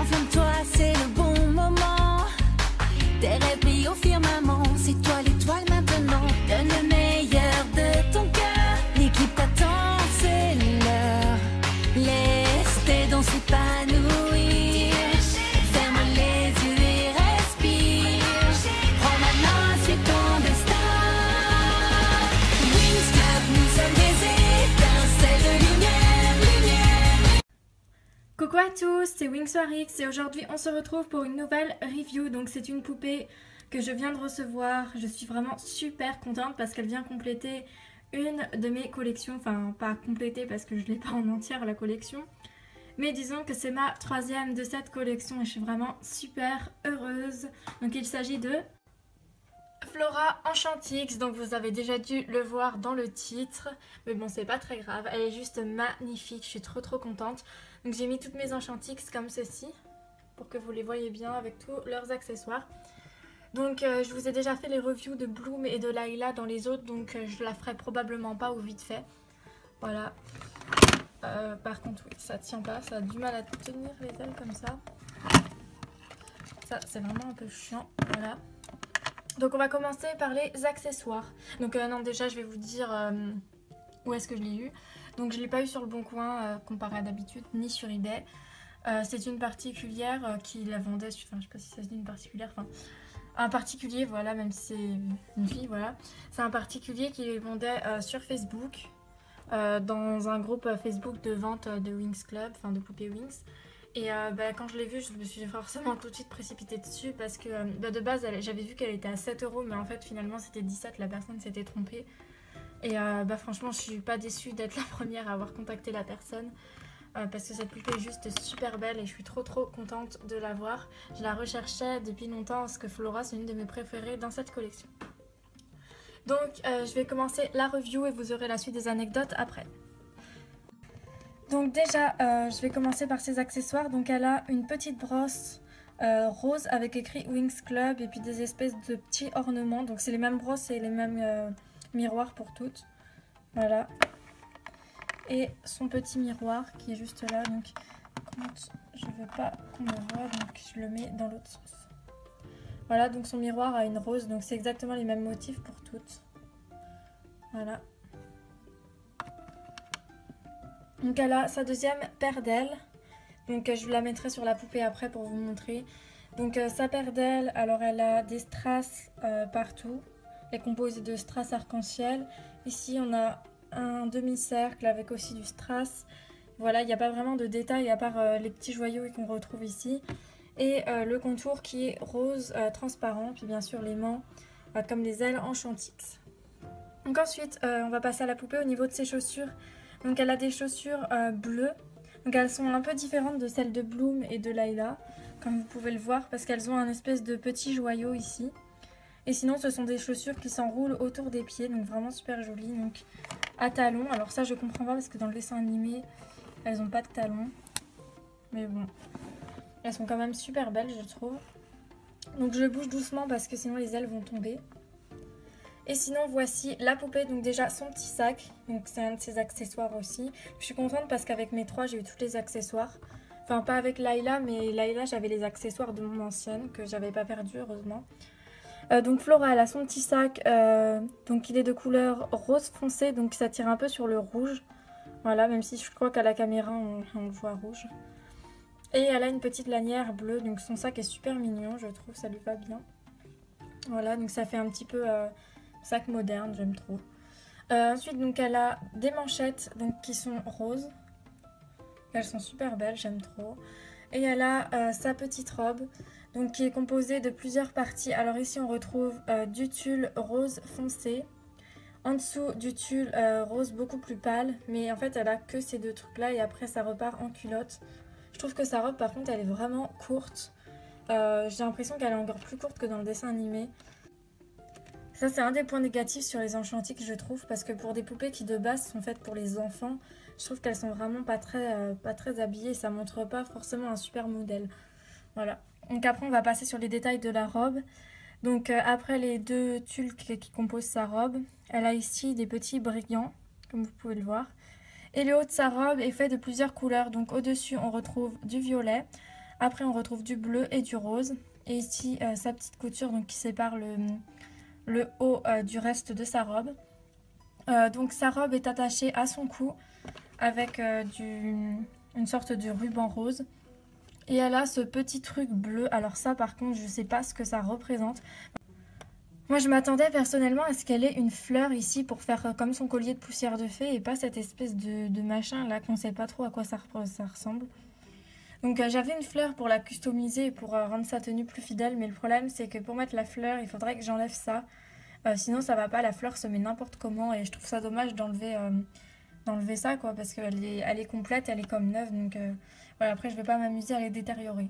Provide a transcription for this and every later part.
Enflamme-toi, c'est le bon moment. Tes rêves brillent au firmament. C'est toi l'étoile maintenant. Donne le meilleur de ton cœur. L'équipe t'attend, c'est l'heure. Laisse tes dons s'épanouir. Ferme les yeux et respire. Prends ma main, suis ton destin. Wings Club, nous sommes des étincelles de lumière. Coucou à tous, c'est WingsWarX et aujourd'hui on se retrouve pour une nouvelle review. Donc c'est une poupée que je viens de recevoir. Je suis vraiment super contente parce qu'elle vient compléter une de mes collections. Enfin pas compléter parce que je ne l'ai pas en entière la collection. Mais disons que c'est ma troisième de cette collection et je suis vraiment super heureuse. Donc il s'agit de Flora Enchantix, donc vous avez déjà dû le voir dans le titre, mais bon c'est pas très grave, elle est juste magnifique, je suis trop contente. Donc j'ai mis toutes mes Enchantix comme ceci, pour que vous les voyez bien avec tous leurs accessoires. Donc je vous ai déjà fait les reviews de Bloom et de Layla dans les autres, donc je la ferai probablement pas ou vite fait. Voilà. Par contre oui, ça tient pas, ça a du mal à tenir les ailes comme ça. Ça c'est vraiment un peu chiant, voilà. Donc on va commencer par les accessoires. Donc non déjà je vais vous dire où est-ce que je l'ai eu. Donc je ne l'ai pas eu sur le Bon Coin comparé à d'habitude, ni sur eBay. C'est une particulière qui la vendait, enfin je sais pas si ça se dit une particulière, enfin un particulier voilà, même si c'est une fille voilà. C'est un particulier qui les vendait sur Facebook, dans un groupe Facebook de vente de Wings Club, enfin de poupées Wings. Et quand je l'ai vue, je me suis forcément tout de suite précipitée dessus parce que de base, j'avais vu qu'elle était à 7 €, mais en fait finalement c'était 17, la personne s'était trompée. Et franchement, je suis pas déçue d'être la première à avoir contacté la personne parce que cette poupée est juste super belle et je suis trop contente de l'avoir. Je la recherchais depuis longtemps parce que Flora c'est une de mes préférées dans cette collection. Donc je vais commencer la review et vous aurez la suite des anecdotes après. Donc déjà, je vais commencer par ses accessoires. Donc elle a une petite brosse rose avec écrit Wings Club et puis des espèces de petits ornements. Donc c'est les mêmes brosses et les mêmes miroirs pour toutes. Voilà. Et son petit miroir qui est juste là. Donc je ne veux pas qu'on le voit, donc je le mets dans l'autre sens. Voilà, donc son miroir a une rose. Donc c'est exactement les mêmes motifs pour toutes. Voilà. Donc elle a sa deuxième paire d'ailes, donc je vous la mettrai sur la poupée après pour vous montrer. Donc sa paire d'ailes, alors elle a des strass partout, elle est composée de strass arc-en-ciel. Ici on a un demi-cercle avec aussi du strass. Voilà, il n'y a pas vraiment de détails à part les petits joyaux qu'on retrouve ici. Et le contour qui est rose transparent, puis bien sûr l'aimant comme les ailes Enchantix. Donc ensuite on va passer à la poupée au niveau de ses chaussures. Donc elle a des chaussures bleues, donc elles sont un peu différentes de celles de Bloom et de Layla, comme vous pouvez le voir, parce qu'elles ont un espèce de petit joyau ici. Et sinon ce sont des chaussures qui s'enroulent autour des pieds, donc vraiment super jolies, donc à talons. Alors ça je comprends pas parce que dans le dessin animé, elles n'ont pas de talons, mais bon, elles sont quand même super belles je trouve. Donc je bouge doucement parce que sinon les ailes vont tomber. Et sinon voici la poupée, donc déjà son petit sac, donc c'est un de ses accessoires aussi. Je suis contente parce qu'avec mes trois j'ai eu tous les accessoires. Enfin pas avec Layla, mais Layla j'avais les accessoires de mon ancienne que j'avais pas perdu heureusement. Donc Flora elle a son petit sac, donc il est de couleur rose foncé, donc ça tire un peu sur le rouge. Voilà, même si je crois qu'à la caméra on le voit rouge. Et elle a une petite lanière bleue, donc son sac est super mignon, je trouve, ça lui va bien. Voilà, donc ça fait un petit peu... sac moderne, j'aime trop. Ensuite, donc elle a des manchettes donc, qui sont roses. Elles sont super belles, j'aime trop. Et elle a sa petite robe donc, qui est composée de plusieurs parties. Alors ici, on retrouve du tulle rose foncé. En dessous, du tulle rose beaucoup plus pâle. Mais en fait, elle a que ces deux trucs-là et après, ça repart en culotte. Je trouve que sa robe, par contre, elle est vraiment courte. J'ai l'impression qu'elle est encore plus courte que dans le dessin animé. Ça c'est un des points négatifs sur les Enchantix je trouve, parce que pour des poupées qui de base sont faites pour les enfants, je trouve qu'elles sont vraiment pas très habillées et ça montre pas forcément un super modèle. Voilà. Donc après on va passer sur les détails de la robe. Donc après les deux tulles qui composent sa robe, elle a ici des petits brillants, comme vous pouvez le voir. Et le haut de sa robe est fait de plusieurs couleurs. Donc au-dessus on retrouve du violet, Après on retrouve du bleu et du rose. Et ici sa petite couture donc, qui sépare le haut du reste de sa robe. Donc sa robe est attachée à son cou avec une sorte de ruban rose. Et elle a ce petit truc bleu. Alors ça par contre je sais pas ce que ça représente. Moi je m'attendais personnellement à ce qu'elle ait une fleur ici pour faire comme son collier de poussière de fée. Et pas cette espèce de machin là qu'on sait pas trop à quoi ça ressemble. Donc j'avais une fleur pour la customiser et pour rendre sa tenue plus fidèle. Mais le problème c'est que pour mettre la fleur il faudrait que j'enlève ça. Sinon ça va pas, la fleur se met n'importe comment. Et je trouve ça dommage d'enlever ça quoi. Parce qu'elle est complète, elle est comme neuve. Donc voilà, après je vais pas m'amuser à les détériorer.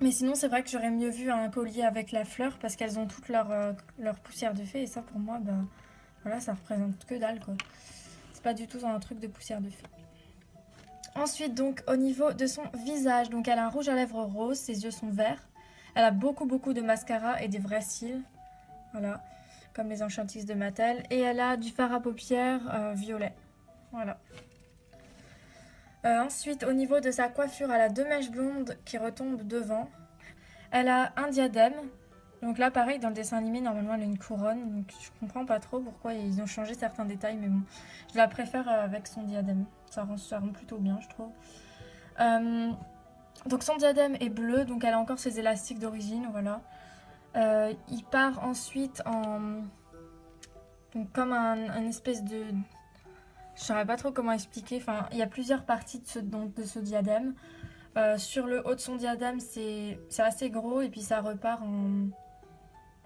Mais sinon c'est vrai que j'aurais mieux vu un collier avec la fleur. Parce qu'elles ont toute leur poussière de fée. Et ça pour moi, bah, voilà, ça représente que dalle quoi. C'est pas du tout un truc de poussière de fée. Ensuite donc au niveau de son visage, donc elle a un rouge à lèvres rose, ses yeux sont verts. Elle a beaucoup de mascara et des vrais cils. Voilà, comme les Enchantis de Mattel. Et elle a du fard à paupières violet. Voilà. Ensuite au niveau de sa coiffure, elle a 2 mèches blondes qui retombent devant. Elle a un diadème. Donc là pareil dans le dessin animé normalement elle a une couronne. Donc je comprends pas trop pourquoi ils ont changé certains détails. Mais bon, je la préfère avec son diadème. Ça rend plutôt bien je trouve. Donc son diadème est bleu. Donc elle a encore ses élastiques d'origine. Voilà. Il part ensuite en... Donc comme un espèce de... Je ne saurais pas trop comment expliquer. Enfin, il y a plusieurs parties de ce diadème. Sur le haut de son diadème, c'est assez gros. Et puis ça repart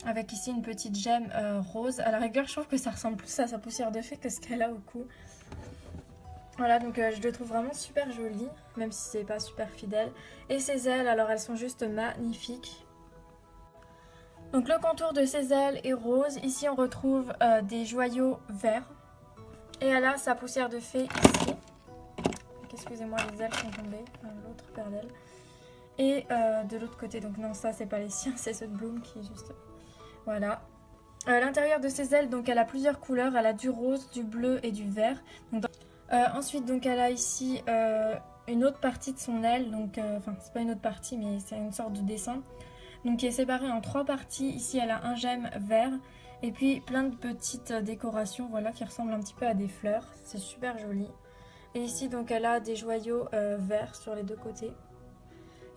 avec ici une petite gemme rose. À la rigueur, je trouve que ça ressemble plus à sa poussière de fée que ce qu'elle a au cou. Voilà, donc je le trouve vraiment super joli. Même si c'est pas super fidèle. Et ses ailes, alors elles sont juste magnifiques. Donc le contour de ses ailes est rose. Ici on retrouve des joyaux verts. Et elle a sa poussière de fée ici. Excusez-moi, les ailes sont tombées. L'autre paire d'ailes. Et de l'autre côté, donc non, ça c'est pas les siens, c'est ceux de Bloom qui est juste... Voilà. À l'intérieur de ses ailes, donc elle a plusieurs couleurs. Elle a du rose, du bleu et du vert. Donc, ensuite, donc elle a ici une autre partie de son aile. Donc, enfin, c'est pas une autre partie, mais c'est une sorte de dessin. Donc qui est séparée en 3 parties. Ici elle a un gemme vert et puis plein de petites décorations, voilà, qui ressemblent un petit peu à des fleurs. C'est super joli. Et ici donc elle a des joyaux verts sur les 2 côtés.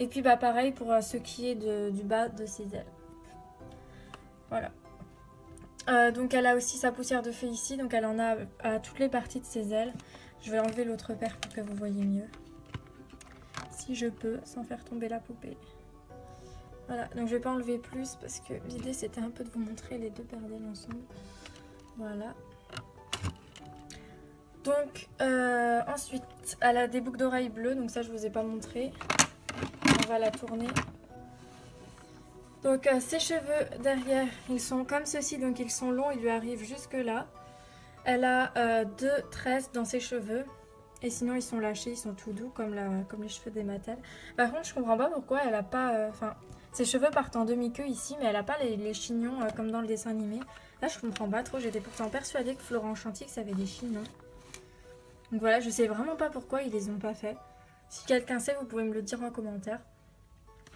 Et puis bah pareil pour ce qui est du bas de ses ailes. Voilà. Donc elle a aussi sa poussière de fée ici. Donc elle en a à toutes les parties de ses ailes. Je vais enlever l'autre paire pour que vous voyez mieux. Si je peux, sans faire tomber la poupée. Voilà, donc je vais pas enlever plus parce que l'idée c'était un peu de vous montrer les 2 paires d'ailes ensemble. Voilà. Donc ensuite, elle a des boucles d'oreilles bleues, donc ça je vous ai pas montré. On va la tourner. Donc ses cheveux derrière, ils sont comme ceci, donc ils sont longs, ils lui arrivent jusque là. Elle a 2 tresses dans ses cheveux. Et sinon ils sont lâchés, ils sont tout doux comme les cheveux des Mattel. Par contre je comprends pas pourquoi elle a pas... ses cheveux partent en demi-queue ici, mais elle a pas les chignons comme dans le dessin animé. Là je comprends pas trop, j'étais pourtant persuadée que Flora Enchantix avait des chignons. Donc voilà, je sais vraiment pas pourquoi ils les ont pas fait. Si quelqu'un sait, vous pouvez me le dire en commentaire.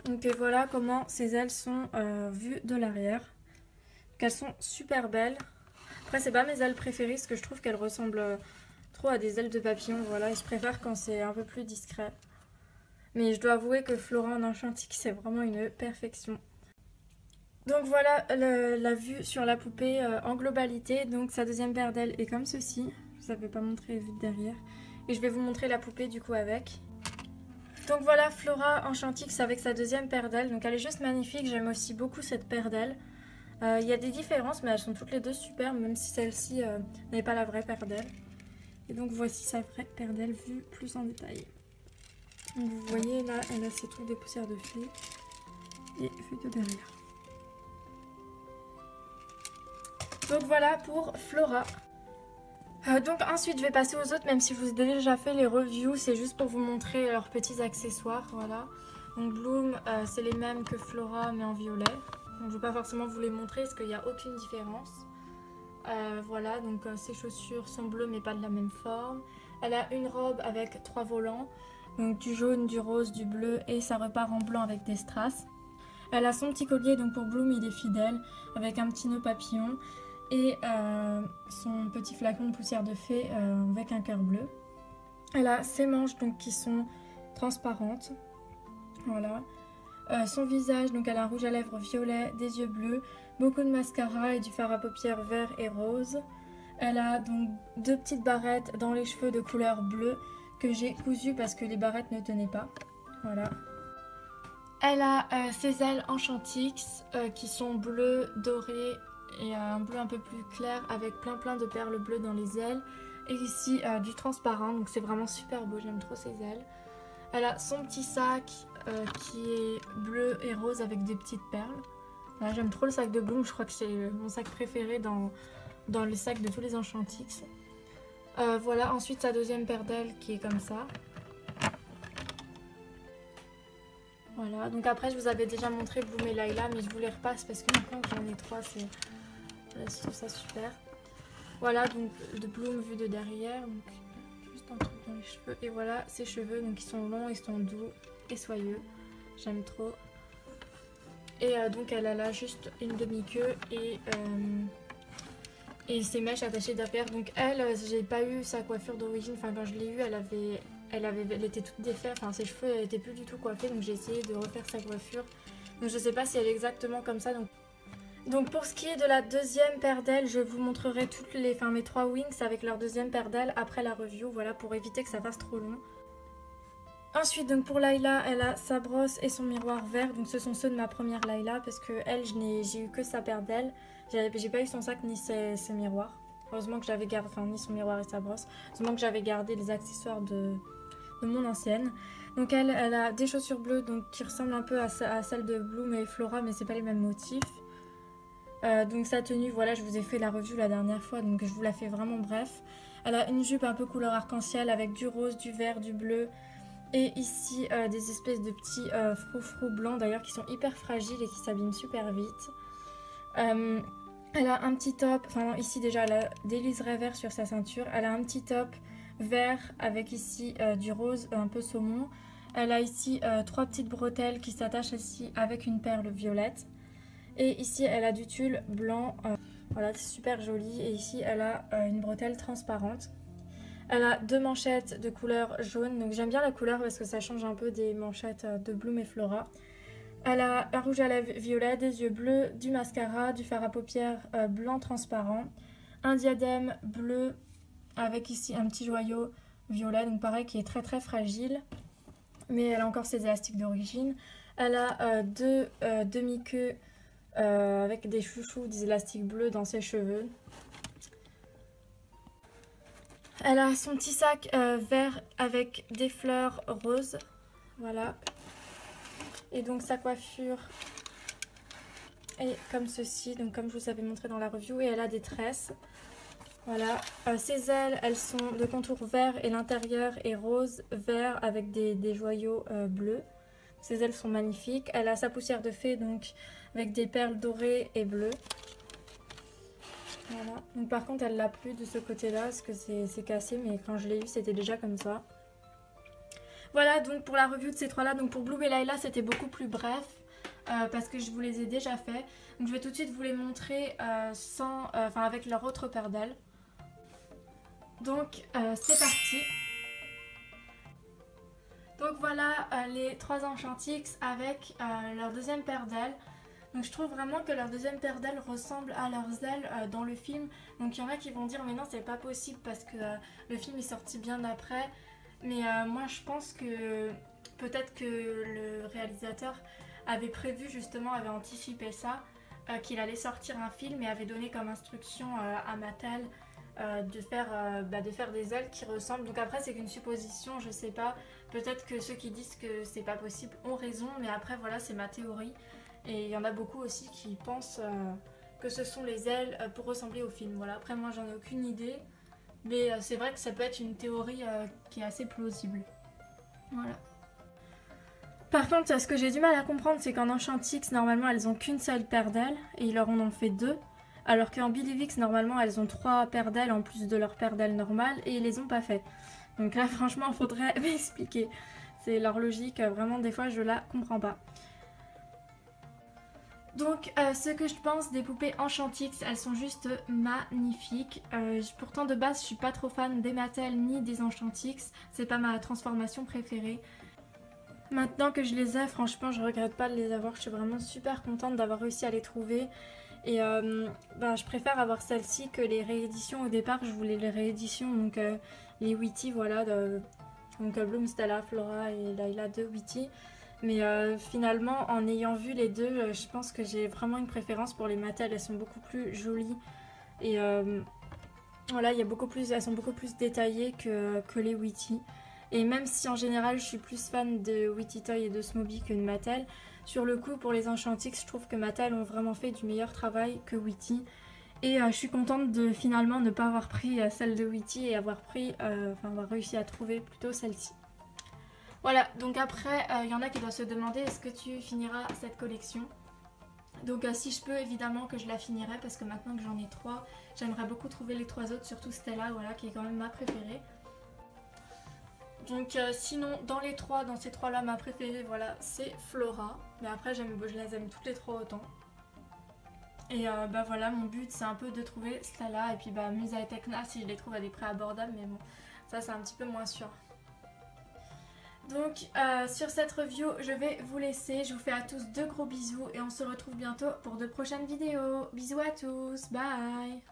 Donc voilà comment ces ailes sont vues de l'arrière. Donc elles sont super belles. Après c'est pas mes ailes préférées parce que je trouve qu'elles ressemblent trop à des ailes de papillon. Voilà, et je préfère quand c'est un peu plus discret. Mais je dois avouer que Flora en Enchantik c'est vraiment une perfection. Donc voilà la vue sur la poupée en globalité. Donc sa deuxième paire d'ailes est comme ceci. Je vous avais pas montré la vue de derrière. Et je vais vous montrer la poupée du coup avec. Donc voilà Flora Enchantix avec sa deuxième paire d'ailes. Donc elle est juste magnifique, j'aime aussi beaucoup cette paire d'ailes. Il y a des différences mais elles sont toutes les deux superbes, même si celle-ci n'est pas la vraie paire d'ailes. Et donc voici sa vraie paire d'ailes vue plus en détail. Donc vous voyez là, elle a ses trucs de poussière de fée. Et vue de derrière. Donc voilà pour Flora. Donc ensuite je vais passer aux autres, même si je vous ai déjà fait les reviews, c'est juste pour vous montrer leurs petits accessoires, voilà. Donc Bloom, c'est les mêmes que Flora mais en violet. Donc je ne vais pas forcément vous les montrer parce qu'il n'y a aucune différence. Voilà, donc ses chaussures sont bleues mais pas de la même forme. Elle a une robe avec 3 volants. Donc du jaune, du rose, du bleu et ça repart en blanc avec des strass. Elle a son petit collier, donc pour Bloom il est fidèle, avec un petit nœud papillon et son petit flacon de poussière de fée avec un cœur bleu. Elle a ses manches donc qui sont transparentes, voilà. Son visage, donc elle a un rouge à lèvres violet, des yeux bleus, beaucoup de mascara et du fard à paupières vert et rose. Elle a donc 2 petites barrettes dans les cheveux de couleur bleue que j'ai cousues parce que les barrettes ne tenaient pas, voilà. Elle a ses ailes Enchantix qui sont bleues, dorées et un bleu un peu plus clair avec plein de perles bleues dans les ailes. Et ici du transparent, donc c'est vraiment super beau, j'aime trop ses ailes. Elle a son petit sac qui est bleu et rose avec des petites perles. Voilà, j'aime trop le sac de Bloom, je crois que c'est mon sac préféré dans les sacs de tous les Enchantix. Voilà, ensuite sa deuxième paire d'ailes qui est comme ça. Voilà, donc après je vous avais déjà montré Bloom et Layla, mais je vous les repasse parce que maintenant que j'en ai 3, je trouve ça super. Voilà, donc de Bloom vu de derrière, donc juste un truc dans les cheveux. Et voilà ses cheveux, donc ils sont longs, ils sont doux et soyeux. J'aime trop. Et donc elle a là juste une demi-queue et ses mèches attachées derrière. Donc elle, j'ai pas eu sa coiffure d'origine, enfin quand je l'ai eue, elle était toute défaite, enfin ses cheveux elle était plus du tout coiffés, donc j'ai essayé de refaire sa coiffure. Donc je sais pas si elle est exactement comme ça. Donc pour ce qui est de la deuxième paire d'ailes, je vous montrerai mes 3 wings avec leur deuxième paire d'ailes après la review, voilà, pour éviter que ça fasse trop long. Ensuite, donc pour Layla, elle a sa brosse et son miroir vert, donc ce sont ceux de ma première Layla parce que elle, j'ai eu que sa paire d'ailes, j'ai pas eu son sac ni ses miroirs. Heureusement que j'avais gardé, enfin ni son miroir et sa brosse, heureusement que j'avais gardé les accessoires de mon ancienne. Donc elle a des chaussures bleues donc qui ressemblent un peu à celles de Bloom et Flora, mais c'est pas les mêmes motifs. Donc sa tenue, voilà, je vous ai fait la review la dernière fois, donc je vous la fais vraiment bref. Elle a une jupe un peu couleur arc-en-ciel avec du rose, du vert, du bleu. Et ici des espèces de petits froufrous blancs d'ailleurs qui sont hyper fragiles et qui s'abîment super vite. Elle a un petit top, enfin ici déjà elle a des liserés verts sur sa ceinture. Elle a un petit top vert avec ici du rose un peu saumon. Elle a ici 3 petites bretelles qui s'attachent ici avec une perle violette. Et ici elle a du tulle blanc, voilà c'est super joli. Et ici elle a une bretelle transparente. Elle a 2 manchettes de couleur jaune, donc j'aime bien la couleur parce que ça change un peu des manchettes de Bloom et Flora. Elle a un rouge à lèvres violet, des yeux bleus, du mascara, du fard à paupières blanc transparent, un diadème bleu avec ici un petit joyau violet, donc pareil qui est très fragile, mais elle a encore ses élastiques d'origine. Elle a 2 demi-queues avec des chouchous, des élastiques bleus dans ses cheveux. Elle a son petit sac vert avec des fleurs roses, voilà. Et donc sa coiffure est comme ceci, donc comme je vous avais montré dans la review, et elle a des tresses. Voilà, ses ailes, elles sont de contour vert et l'intérieur est rose, vert avec des joyaux bleus. Ses ailes sont magnifiques. Elle a sa poussière de fée, donc avec des perles dorées et bleues. Voilà. Donc par contre elle l'a plus de ce côté là parce que c'est cassé, mais quand je l'ai eu c'était déjà comme ça. Voilà donc pour la review de ces 3 là. Donc pour Bloom et Layla c'était beaucoup plus bref parce que je vous les ai déjà fait. Donc je vais tout de suite vous les montrer avec leur autre paire d'ailes. Donc c'est parti. Donc voilà les 3 Enchantix avec leur deuxième paire d'ailes. Donc je trouve vraiment que leur deuxième paire d'ailes ressemble à leurs ailes dans le film. Donc il y en a qui vont dire mais non c'est pas possible parce que le film est sorti bien après. Mais moi je pense que peut-être que le réalisateur avait prévu justement, avait anticipé ça, qu'il allait sortir un film et avait donné comme instruction à Mattel de faire des ailes qui ressemblent. Donc après c'est qu'une supposition, je sais pas. Peut-être que ceux qui disent que c'est pas possible ont raison, mais après voilà c'est ma théorie. Et il y en a beaucoup aussi qui pensent que ce sont les ailes pour ressembler au film. Voilà. Après moi j'en ai aucune idée, mais c'est vrai que ça peut être une théorie qui est assez plausible. Voilà. Par contre ce que j'ai du mal à comprendre c'est qu'en Enchantix normalement elles ont qu'une seule paire d'ailes et ils leur en ont fait 2. Alors qu'en Believix normalement elles ont 3 paires d'ailes en plus de leur paire d'ailes normale et ils les ont pas fait. Donc là franchement il faudrait m'expliquer. c'est leur logique, vraiment des fois je la comprends pas. Donc ce que je pense des poupées Enchantix, elles sont juste magnifiques. Pourtant de base je suis pas trop fan des Mattel ni des Enchantix, c'est pas ma transformation préférée. Maintenant que je les ai, franchement je regrette pas de les avoir, je suis vraiment super contente d'avoir réussi à les trouver. Et je préfère avoir celle-ci que les rééditions. Au départ je voulais les rééditions, donc les Witty, voilà, donc Bloom, Stella, Flora et Layla de Witty. Mais finalement, en ayant vu les deux, je pense que j'ai vraiment une préférence pour les Mattel. Elles sont beaucoup plus jolies et voilà, elles sont beaucoup plus détaillées que les Witty. Et même si en général je suis plus fan de Witty Toy et de Smoby que de Mattel, sur le coup pour les Enchantix, je trouve que Mattel ont vraiment fait du meilleur travail que Witty. Et je suis contente de finalement ne pas avoir pris celle de Witty et avoir réussi à trouver plutôt celle-ci. Voilà, donc après, il y en a qui doivent se demander est-ce que tu finiras cette collection. Donc si je peux, évidemment que je la finirai parce que maintenant que j'en ai 3, j'aimerais beaucoup trouver les 3 autres, surtout Stella, voilà, qui est quand même ma préférée. Donc sinon, dans ces 3 là, ma préférée, voilà, c'est Flora. Mais après, je les aime toutes les 3 autant. Et voilà, mon but c'est un peu de trouver Stella et puis Musa et Tekna si je les trouve à des prix abordables, mais bon, ça c'est un petit peu moins sûr. Donc sur cette review, je vais vous laisser. Je vous fais à tous de gros bisous et on se retrouve bientôt pour de prochaines vidéos. Bisous à tous, bye!